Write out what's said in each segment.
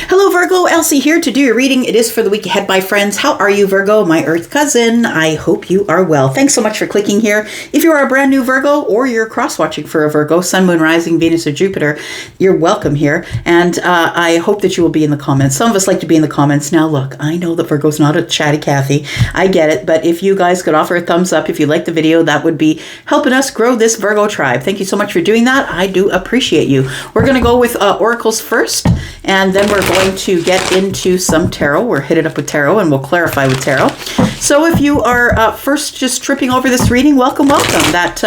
Hello Virgo, Elsie here to do your reading. It is for the week ahead, my friends. How are you, Virgo, my Earth cousin? I hope you are well. Thanks so much for clicking here. If you are a brand new Virgo or you're cross-watching for a Virgo, Sun, Moon, Rising, Venus, or Jupiter, you're welcome here. And I hope that you will be in the comments. Some of us like to be in the comments. Now look, I know that Virgo's not a chatty Cathy. I get it. But if you guys could offer a thumbs up if you like the video, that would be helping us grow this Virgo tribe. Thank you so much for doing that. I do appreciate you. We're going to go with oracles first, and then we're going to get into some tarot. We're hit it up with tarot, and we'll clarify with tarot. So if you are first just tripping over this reading, welcome. That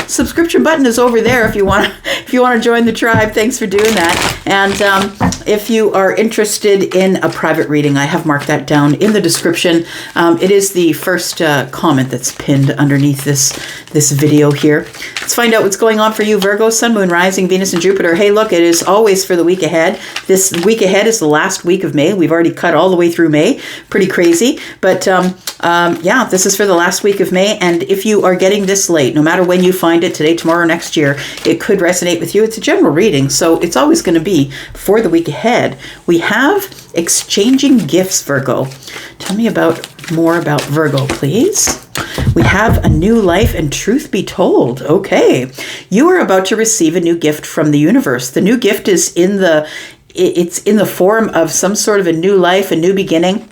subscription button is over there if you want to join the tribe. Thanks for doing that. And if you are interested in a private reading, I have marked that down in the description. It is the first comment that's pinned underneath this video here. Let's find out what's going on for you, Virgo, Sun, Moon, Rising, Venus, and Jupiter. Hey, look, it is always for the week ahead. This week ahead is the last week of May. We've already cut all the way through May. Pretty crazy. But yeah, this is for the last week of May. And if you are getting this late, no matter when you find it, today, tomorrow, next year, it could resonate with you. It's a general reading, so it's always going to be for the week ahead. We have exchanging gifts, Virgo. Tell me more about Virgo, please. We have a new life and truth be told. Okay. You are about to receive a new gift from the universe. The new gift is in the form of some sort of a new life, a new beginning.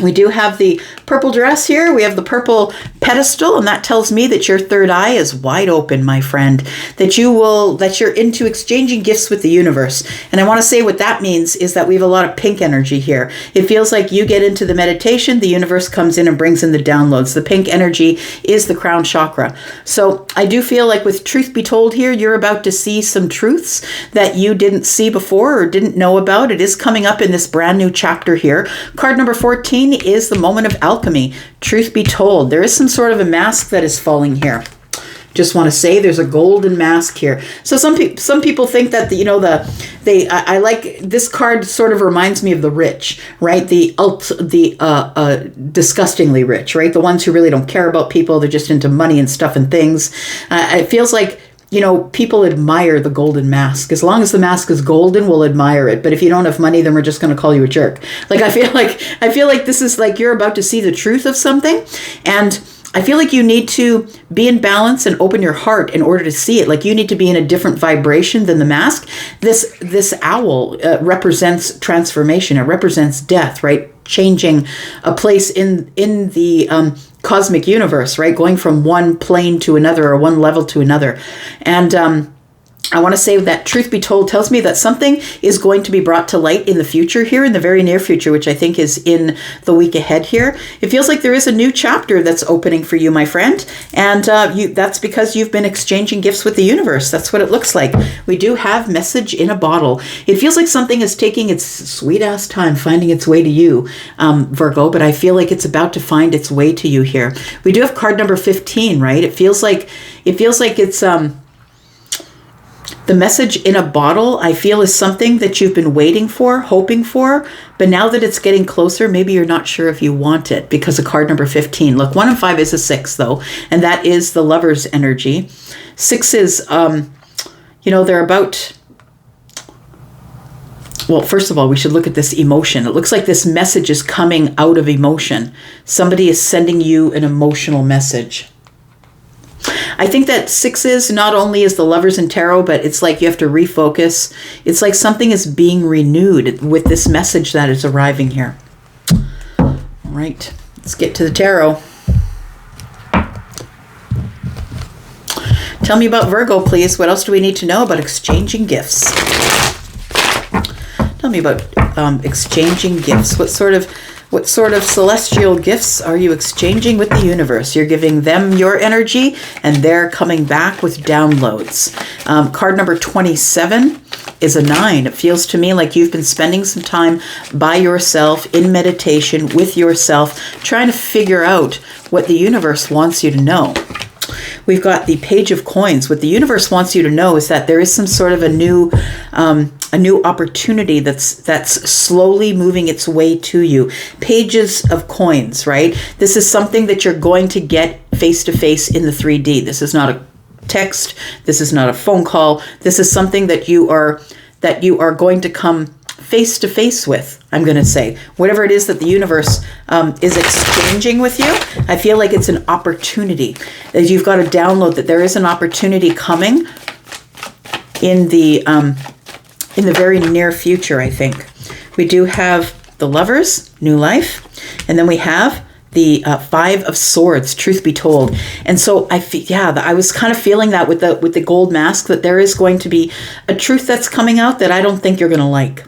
We do have the purple dress here. We have the purple pedestal, and that tells me that your third eye is wide open, my friend, that you're into exchanging gifts with the universe. And I want to say what that means is that we have a lot of pink energy here. It feels like you get into the meditation, the universe comes in and brings in the downloads. The pink energy is the crown chakra. So I do feel like with truth be told here, you're about to see some truths that you didn't see before or didn't know about. It is coming up in this brand new chapter here. Card number 14 is the moment of alchemy. Truth be told, there is some sort of a mask that is falling here. Just want to say there's a golden mask here. So some people think that I like this card. Sort of reminds me of the rich, right? The disgustingly rich, right? The ones who really don't care about people. They're just into money and stuff and things. It feels like, people admire the golden mask. As long as the mask is golden, we'll admire it. But if you don't have money, then we're just going to call you a jerk. Like, I feel like this is like you're about to see the truth of something. And I feel like you need to be in balance and open your heart in order to see it. Like, you need to be in a different vibration than the mask. This owl represents transformation. It represents death, right? Changing a place in the cosmic universe, right? Going from one plane to another or one level to another. And I want to say that truth be told tells me that something is going to be brought to light in the future here, in the very near future, which I think is in the week ahead here. It feels like there is a new chapter that's opening for you, my friend. And that's because you've been exchanging gifts with the universe. That's what it looks like. We do have message in a bottle. It feels like something is taking its sweet ass time finding its way to you, Virgo, but I feel like it's about to find its way to you here. We do have card number 15, right? It feels like it's the message in a bottle, I feel, is something that you've been waiting for, hoping for, but now that it's getting closer, maybe you're not sure if you want it because of card number 15. Look, 1 and 5 is a 6, though, and that is the lover's energy. 6 is, they're about... Well, first of all, we should look at this emotion. It looks like this message is coming out of emotion. Somebody is sending you an emotional message. I think that 6 not only is the lovers in tarot, but it's like you have to refocus. It's like something is being renewed with this message that is arriving here. All right, let's get to the tarot. Tell me about Virgo, please. What else do we need to know about exchanging gifts? Tell me about exchanging gifts. What sort of celestial gifts are you exchanging with the universe? You're giving them your energy, and they're coming back with downloads. Card number 27 is a 9. It feels to me like you've been spending some time by yourself in meditation with yourself, trying to figure out what the universe wants you to know. We've got the Page of Coins. What the universe wants you to know is that there is some sort of a new opportunity that's slowly moving its way to you. Pages of Coins, right? This is something that you're going to get face to face in the 3D. This is not a text. This is not a phone call. This is something that you are going to come face to face with, I'm going to say. Whatever it is that the universe is exchanging with you, I feel like it's an opportunity. That you've got to download that there is an opportunity coming in the very near future, I think. We do have the Lovers, new life, and then we have the Five of Swords, truth be told. And so I was kind of feeling that with the gold mask, that there is going to be a truth that's coming out that I don't think you're going to like.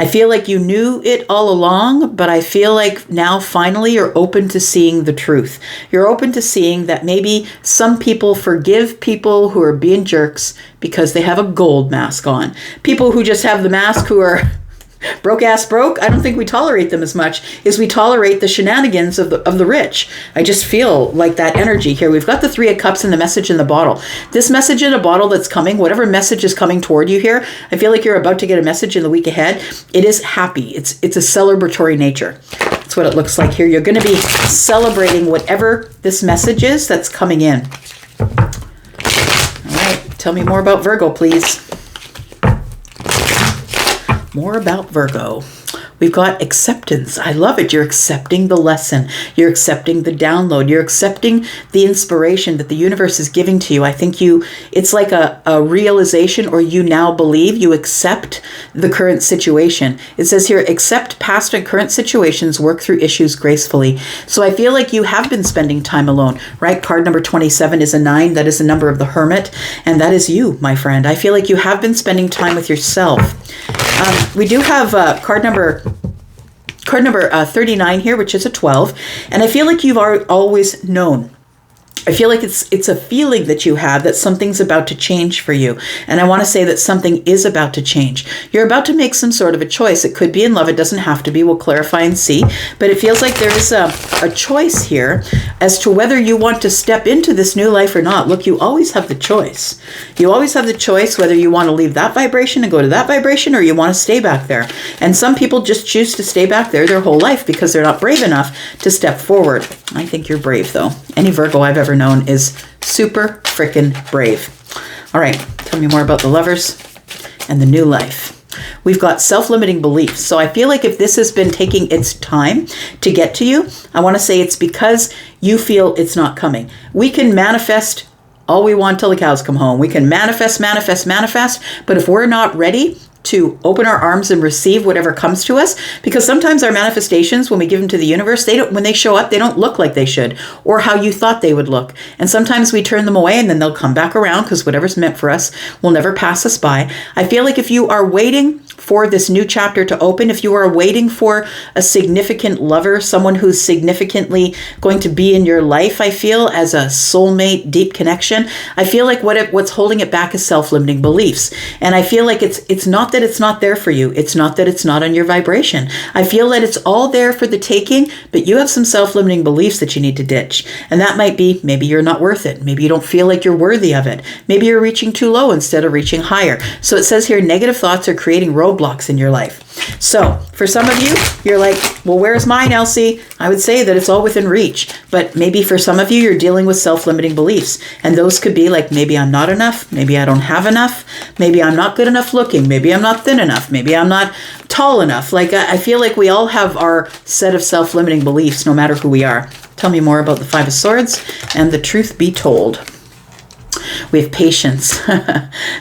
I feel like you knew it all along, but I feel like now finally you're open to seeing the truth. You're open to seeing that maybe some people forgive people who are being jerks because they have a gold mask on. People who just have the mask who are broke, I don't think we tolerate them as much as we tolerate the shenanigans of the rich. I just feel like that energy here. We've got the Three of Cups and the message in the bottle. This message in a bottle that's coming, whatever message is coming toward you here, I feel like you're about to get a message in the week ahead. It is happy. It's a celebratory nature. That's what it looks like here. You're going to be celebrating whatever this message is that's coming in. All right. Tell me more about Virgo, please. More about Virgo. We've got acceptance. I love it. You're accepting the lesson. You're accepting the download. You're accepting the inspiration that the universe is giving to you. I think it's like a realization, or you now believe you accept the current situation. It says here, accept past and current situations, work through issues gracefully. So I feel like you have been spending time alone, right? Card number 27 is a 9. That is the number of the Hermit. And that is you, my friend. I feel like you have been spending time with yourself. We do have card number 39 here, which is a 12. And I feel like you've always known. I feel like it's a feeling that you have that something's about to change for you. And I want to say that something is about to change. You're about to make some sort of a choice. It could be in love. It doesn't have to be. We'll clarify and see. But it feels like there is a choice here as to whether you want to step into this new life or not. Look, you always have the choice. You always have the choice whether you want to leave that vibration and go to that vibration, or you want to stay back there. And some people just choose to stay back there their whole life because they're not brave enough to step forward. I think you're brave, though. Any Virgo I've ever known is super freaking brave. All right, tell me more about the Lovers and the new life. We've got self-limiting beliefs. So I feel like if this has been taking its time to get to you, I want to say it's because you feel it's not coming. We can manifest all we want till the cows come home. We can manifest, but if we're not ready to open our arms and receive whatever comes to us, because sometimes our manifestations, when we give them to the universe, when they show up, they don't look like they should, or how you thought they would look. And sometimes we turn them away and then they'll come back around, because whatever's meant for us will never pass us by. I feel like if you are waiting for this new chapter to open, if you are waiting for a significant lover, someone who's significantly going to be in your life, I feel, as a soulmate, deep connection, I feel like what's holding it back is self-limiting beliefs. And I feel like it's not that it's not there for you. It's not that it's not on your vibration. I feel that it's all there for the taking, but you have some self-limiting beliefs that you need to ditch. And that might be, maybe you're not worth it. Maybe you don't feel like you're worthy of it. Maybe you're reaching too low instead of reaching higher. So it says here, negative thoughts are creating roadblocks in your life. So for some of you, you're like, well, where's mine, Elsie? I would say that it's all within reach. But maybe for some of you, you're dealing with self-limiting beliefs. And those could be like, maybe I'm not enough. Maybe I don't have enough. Maybe I'm not good enough looking. Maybe I'm not thin enough. Maybe I'm not tall enough. Like, I feel like we all have our set of self-limiting beliefs, no matter who we are. Tell me more about the Five of Swords and the truth be told. We have patience.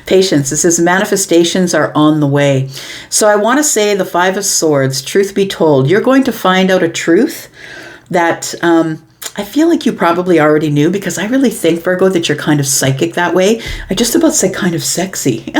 Patience. It says manifestations are on the way. So I want to say the Five of Swords, truth be told, you're going to find out a truth that I feel like you probably already knew, because I really think, Virgo, that you're kind of psychic that way. I just about say kind of sexy.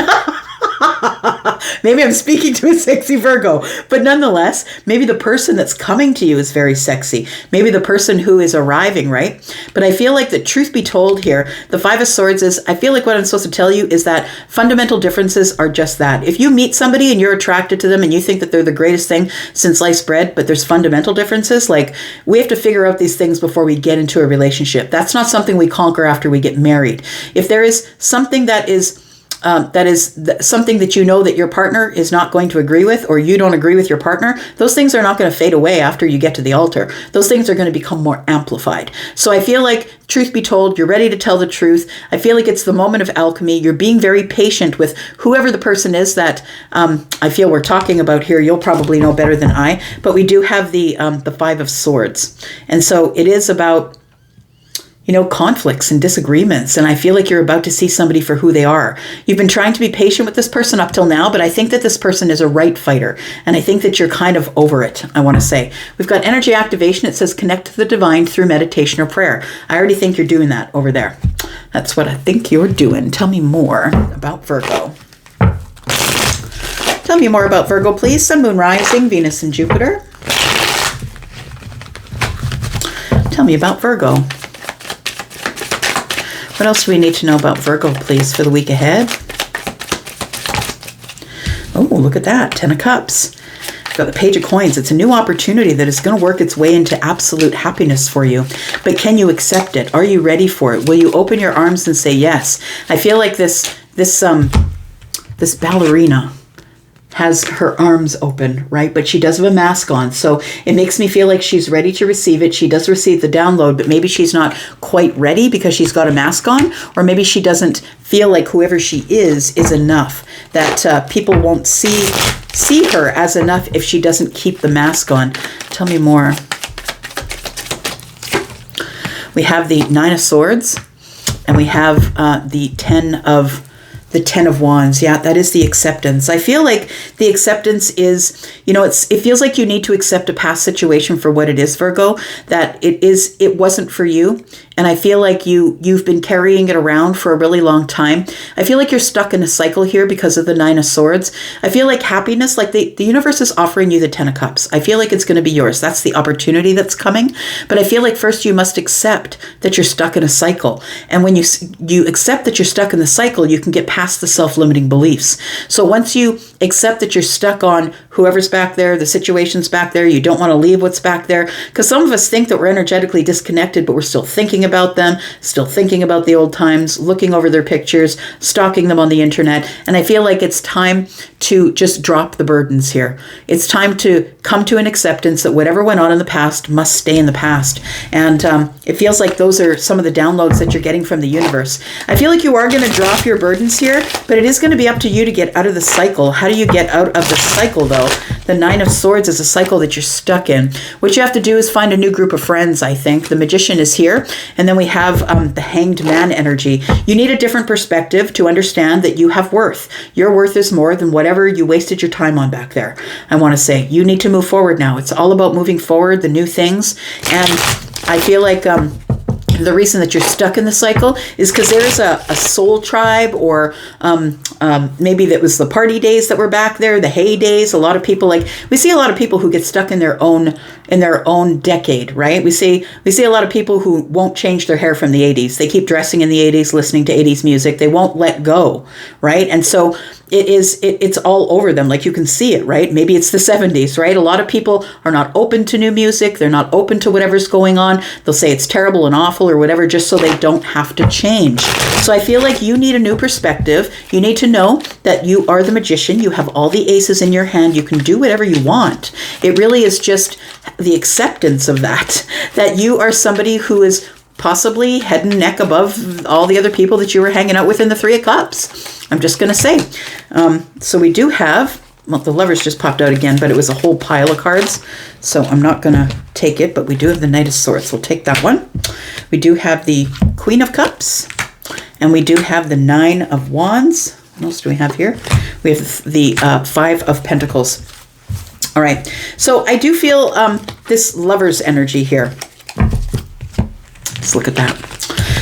Maybe I'm speaking to a sexy Virgo, but nonetheless, maybe the person that's coming to you is very sexy. Maybe the person who is arriving, right? But I feel like the truth be told here, the Five of Swords is, I feel like what I'm supposed to tell you is that fundamental differences are just that. If you meet somebody and you're attracted to them and you think that they're the greatest thing since sliced bread, but there's fundamental differences, like we have to figure out these things before we get into a relationship. That's not something we conquer after we get married. If there is something that is that is something that you know that your partner is not going to agree with, or you don't agree with your partner, those things are not going to fade away after you get to the altar. Those things are going to become more amplified. So I feel like, truth be told, you're ready to tell the truth. I feel like it's the moment of alchemy. You're being very patient with whoever the person is that I feel we're talking about here. You'll probably know better than I, but we do have the Five of Swords. And so it is about, conflicts and disagreements. And I feel like you're about to see somebody for who they are. You've been trying to be patient with this person up till now, but I think that this person is a right fighter. And I think that you're kind of over it, I want to say. We've got energy activation. It says connect to the divine through meditation or prayer. I already think you're doing that over there. That's what I think you're doing. Tell me more about Virgo. Tell me more about Virgo, please. Sun, Moon, Rising, Venus, and Jupiter. Tell me about Virgo. What else do we need to know about Virgo, please, for the week ahead? Oh, look at that. 10 of Cups. We've got the Page of Coins. It's a new opportunity that is going to work its way into absolute happiness for you. But can you accept it? Are you ready for it? Will you open your arms and say yes? I feel like this ballerina has her arms open, right? But she does have a mask on. So it makes me feel like she's ready to receive it. She does receive the download, but maybe she's not quite ready because she's got a mask on, or maybe she doesn't feel like whoever she is enough, that people won't see her as enough if she doesn't keep the mask on. Tell me more. We have the Nine of Swords, and we have the Ten of Wands. Yeah, that is the acceptance. I feel like the acceptance is, it feels like you need to accept a past situation for what it is, Virgo, that it wasn't for you. And I feel like you've been carrying it around for a really long time. I feel like you're stuck in a cycle here because of the Nine of Swords. I feel like happiness, like the universe is offering you the 10 of Cups. I feel like it's going to be yours. That's the opportunity that's coming. But I feel like first you must accept that you're stuck in a cycle. And when you accept that you're stuck in the cycle, you can get past the self-limiting beliefs. So once you accept that you're stuck on whoever's back there, the situation's back there, you don't want to leave what's back there, because some of us think that we're energetically disconnected, but we're still thinking about them, still thinking about the old times, looking over their pictures, stalking them on the internet. And I feel like it's time to just drop the burdens here. It's time to come to an acceptance that whatever went on in the past must stay in the past. And it feels like those are some of the downloads that you're getting from the universe. I feel like you are going to drop your burdens here, but it is going to be up to you to get out of the cycle. How do you get out of the cycle, though? The Nine of Swords is a cycle that you're stuck in. What you have to do is find a new group of friends, I think. The Magician is here. And then we have the Hanged Man energy. You need a different perspective to understand that you have worth. Your worth is more than whatever you wasted your time on back there. I want to say you need to move forward now. It's all about moving forward, the new things. And I feel like the reason that you're stuck in the cycle is because there is a soul tribe, or maybe that was the party days that were back there, the heydays. A lot of people, we see a lot of people who get stuck in their own decade, right? We see a lot of people who won't change their hair from the 80s. They keep dressing in the 80s, listening to 80s music. They won't let go, right? And so it's all over them. Like, you can see it, right? Maybe it's the 70s, right? A lot of people are not open to new music. They're not open to whatever's going on. They'll say it's terrible and awful or whatever, just so they don't have to change. So I feel like you need a new perspective. You need to know that you are the Magician. You have all the aces in your hand. You can do whatever you want. It really is just the acceptance of that you are somebody who is possibly head and neck above all the other people that you were hanging out with in the Three of Cups. I'm just going to say. So we do have, well, the Lovers just popped out again, but it was a whole pile of cards. So I'm not going to take it, but we do have the Knight of Swords. We'll take that one. We do have the Queen of Cups, and we do have the Nine of Wands. What else do we have here? We have the Five of Pentacles. All right. So I do feel this Lover's energy here. Let's look at that.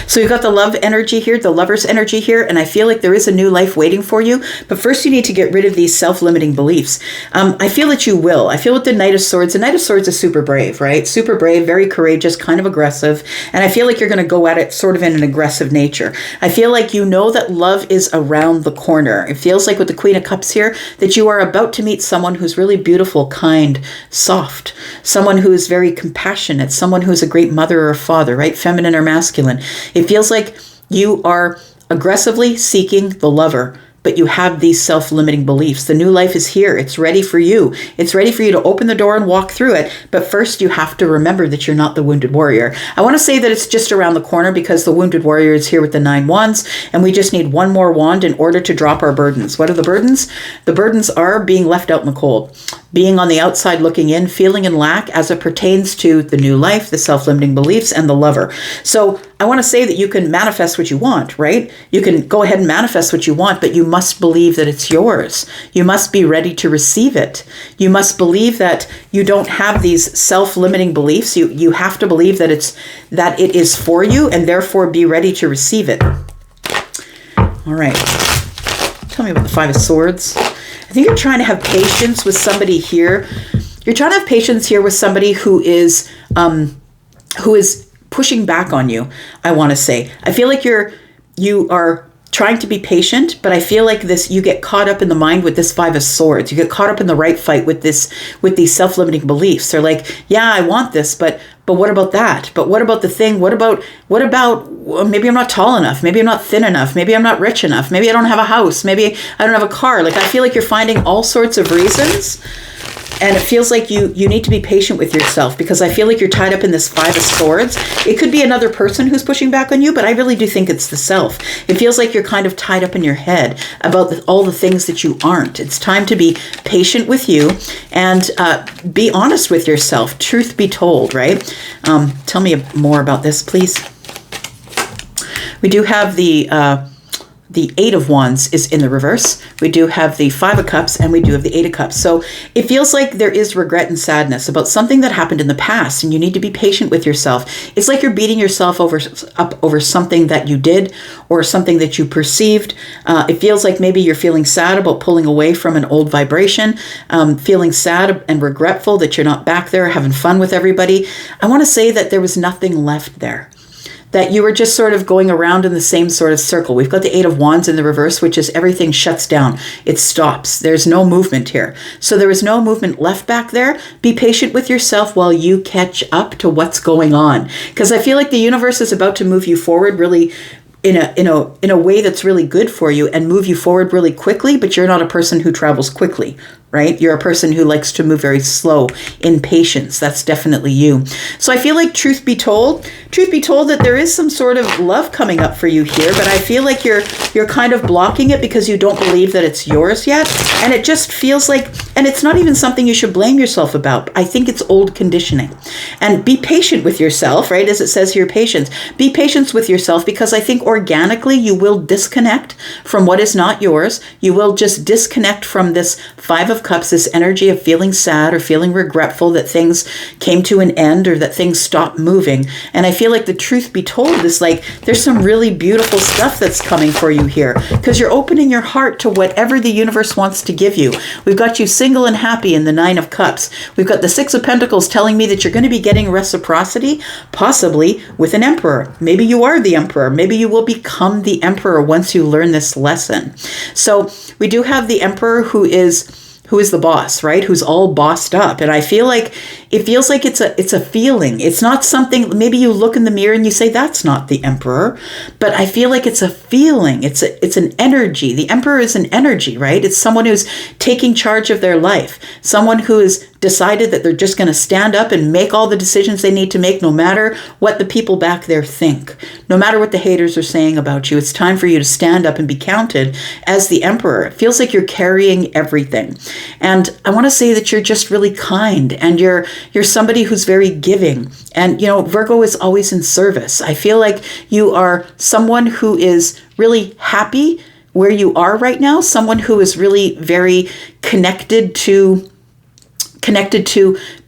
So you've got the love energy here, the Lover's energy here, and I feel like there is a new life waiting for you. But first you need to get rid of these self-limiting beliefs. I feel that you will. I feel with the Knight of Swords, the Knight of Swords is super brave, right? Super brave, very courageous, kind of aggressive. And I feel like you're going to go at it sort of in an aggressive nature. I feel like you know that love is around the corner. It feels like with the Queen of Cups here, that you are about to meet someone who's really beautiful, kind, soft, someone who is very compassionate, someone who's a great mother or father, right? Feminine or masculine. It feels like you are aggressively seeking the lover but you have these self-limiting beliefs. The new life is here. It's ready for you. It's ready for you to open the door and walk through it. But first, you have to remember that you're not the wounded warrior. I want to say that it's just around the corner because the wounded warrior is here with the 9 wands, and we just need one more wand in order to drop our burdens. What are the burdens? The burdens are being left out in the cold, being on the outside looking in, feeling in lack as it pertains to the new life, the self-limiting beliefs, and the lover. So I want to say that you can manifest what you want, right? You can go ahead and manifest what you want, but you must believe that it's yours. You must be ready to receive it. You must believe that you don't have these self-limiting beliefs. You have to believe that it is for you, and therefore be ready to receive it. All right. Tell me about the 5 of Swords. I think you're trying to have patience with somebody here. You're trying to have patience here with somebody who is pushing back on you, I want to say. I feel like you are trying to be patient, but I feel like you get caught up in the mind with this 5 of Swords. You get caught up in the right fight with these self-limiting beliefs. They're like, yeah, I want this, but what about that? But what about the thing? What about well, maybe I'm not tall enough. Maybe I'm not thin enough. Maybe I'm not rich enough. Maybe I don't have a house. Maybe I don't have a car. Like, I feel like you're finding all sorts of reasons. And it feels like you need to be patient with yourself, because I feel like you're tied up in this 5 of Swords. It could be another person who's pushing back on you, but I really do think it's the self. It feels like you're kind of tied up in your head about all the things that you aren't. It's time to be patient with you and be honest with yourself. Truth be told, right? Tell me more about this, please. We do have the 8 of Wands is in the reverse. We do have the 5 of Cups, and we do have the 8 of Cups. So it feels like there is regret and sadness about something that happened in the past, and you need to be patient with yourself. It's like you're beating yourself up over something that you did or something that you perceived. It feels like maybe you're feeling sad about pulling away from an old vibration, feeling sad and regretful that you're not back there having fun with everybody. I want to say that there was nothing left there, that you were just sort of going around in the same sort of circle. We've got the 8 of Wands in the reverse, which is everything shuts down. It stops. There's no movement here. So there is no movement left back there. Be patient with yourself while you catch up to what's going on. Because I feel like the universe is about to move you forward really in a way that's really good for you and move you forward really quickly, but you're not a person who travels quickly, right? You're a person who likes to move very slow in patience. That's definitely you. So I feel like truth be told that there is some sort of love coming up for you here, but I feel like you're kind of blocking it because you don't believe that it's yours yet. And it just feels like, and it's not even something you should blame yourself about. I think it's old conditioning. And be patient with yourself, right? As it says here, patience. Be patient with yourself, because I think organically you will disconnect from what is not yours. You will just disconnect from this 5 of Cups, this energy of feeling sad or feeling regretful that things came to an end or that things stopped moving. And I feel like the truth be told is like there's some really beautiful stuff that's coming for you here, because you're opening your heart to whatever the universe wants to give you. We've got you single and happy in the 9 of Cups. We've got the 6 of Pentacles telling me that you're going to be getting reciprocity, possibly with an emperor. Maybe you are the emperor. Maybe you will become the emperor once you learn this lesson. So we do have the emperor who is the boss, right? Who's all bossed up. And I feel like it feels like it's a feeling. It's not something, maybe you look in the mirror and you say, that's not the emperor. But I feel like it's a feeling. It's an energy. The emperor is an energy, right? It's someone who's taking charge of their life. Someone who has decided that they're just going to stand up and make all the decisions they need to make, no matter what the people back there think, no matter what the haters are saying about you. It's time for you to stand up and be counted as the emperor. It feels like you're carrying everything. And I want to say that you're just really kind, and you're somebody who's very giving. And, Virgo is always in service. I feel like you are someone who is really happy where you are right now, someone who is really very connected to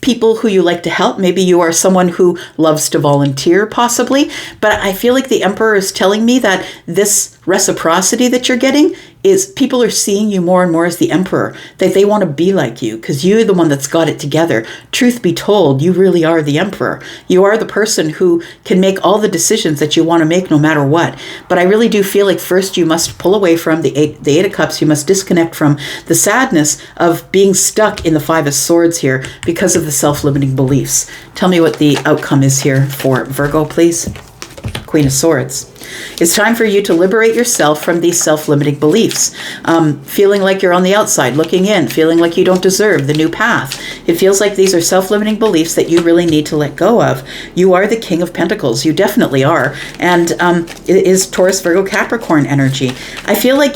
people who you like to help. Maybe you are someone who loves to volunteer, possibly. But I feel like the emperor is telling me that this reciprocity that you're getting is people are seeing you more and more as the emperor, that they want to be like you because you're the one that's got it together. Truth be told, you really are the emperor. You are the person who can make all the decisions that you want to make no matter what. But I really do feel like first you must pull away from the eight of Cups. You must disconnect from the sadness of being stuck in the 5 of Swords here because of the self-limiting beliefs. Tell me what the outcome is here for Virgo, please. Queen of Swords. It's time for you to liberate yourself from these self-limiting beliefs. Feeling like you're on the outside, looking in, feeling like you don't deserve the new path. It feels like these are self-limiting beliefs that you really need to let go of. You are the King of Pentacles. You definitely are. And it is Taurus, Virgo, Capricorn energy. I feel like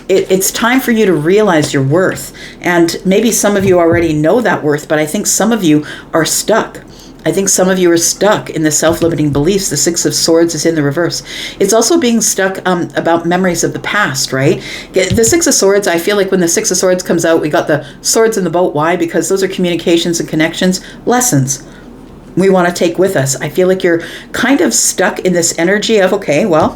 it's time for you to realize your worth. And maybe some of you already know that worth, but I think some of you are stuck. I think some of you are stuck in the self-limiting beliefs. The Six of Swords is in the reverse. It's also being stuck about memories of the past, right? The Six of Swords, I feel like when the Six of Swords comes out, we got the swords in the boat. Why? Because those are communications and connections, lessons we want to take with us. I feel like you're kind of stuck in this energy of, okay, well,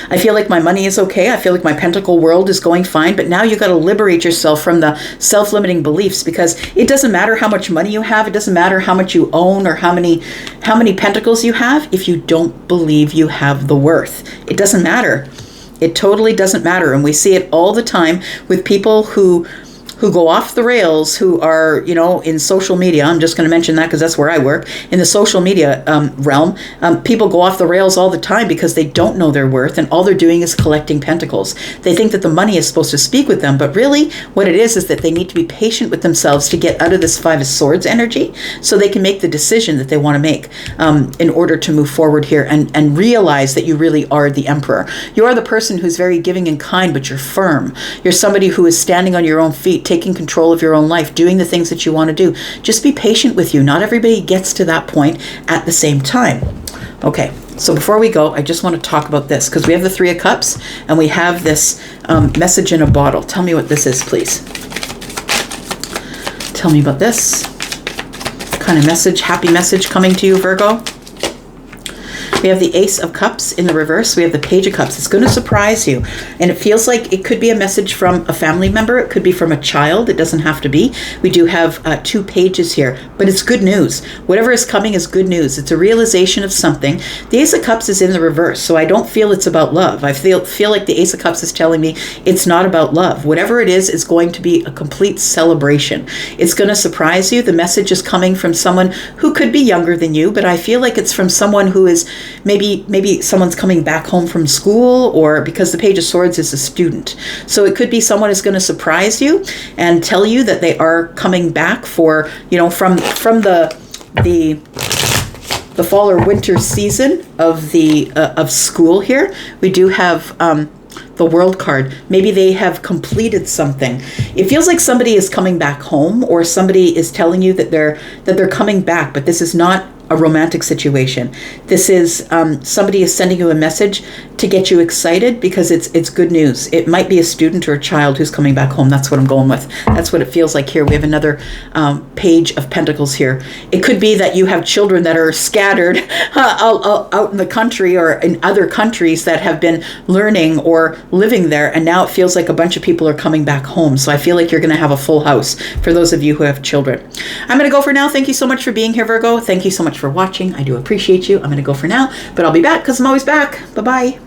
I feel like my money is okay. I feel like my pentacle world is going fine. But now you got to liberate yourself from the self-limiting beliefs, because it doesn't matter how much money you have. It doesn't matter how much you own or how many pentacles you have if you don't believe you have the worth. It doesn't matter. It totally doesn't matter. And we see it all the time with people who go off the rails, who are, in social media. I'm just going to mention that because that's where I work. In the social media realm, people go off the rails all the time because they don't know their worth, and all they're doing is collecting pentacles. They think that the money is supposed to speak with them, but really what it is that they need to be patient with themselves to get out of this Five of Swords energy so they can make the decision that they want to make in order to move forward here and realize that you really are the Emperor. You are the person who's very giving and kind, but you're firm. You're somebody who is standing on your own feet, taking control of your own life, doing the things that you want to do. Just be patient with you. Not everybody gets to that point at the same time. Okay, so before we go, I just want to talk about this, because we have the Three of Cups and we have this message in a bottle. Tell me what this is, please. Tell me about this. What kind of message, happy message coming to you, Virgo? We have the Ace of Cups in the reverse. We have the Page of Cups. It's going to surprise you. And it feels like it could be a message from a family member. It could be from a child. It doesn't have to be. We do have two pages here, but it's good news. Whatever is coming is good news. It's a realization of something. The Ace of Cups is in the reverse, so I don't feel it's about love. I feel like the Ace of Cups is telling me it's not about love. Whatever it is going to be a complete celebration. It's going to surprise you. The message is coming from someone who could be younger than you, but I feel like it's from someone who is maybe someone's coming back home from school, or because the Page of Swords is a student. So it could be someone is going to surprise you and tell you that they are coming back for, from the fall or winter season of school here. We do have the World card. Maybe they have completed something. It feels like somebody is coming back home, or somebody is telling you that they're coming back, but this is not a romantic situation. This is somebody is sending you a message to get you excited because it's good news. It might be a student or a child who's coming back home. That's what I'm going with. That's what it feels like here. We have another Page of Pentacles here. It could be that you have children that are scattered out in the country or in other countries that have been learning or living there, and now it feels like a bunch of people are coming back home. So I feel like you're going to have a full house for those of you who have children. I'm going to go for now. Thank you so much for being here, Virgo. Thank you so much for watching. I do appreciate you. I'm going to go for now, but I'll be back because I'm always back. Bye-bye.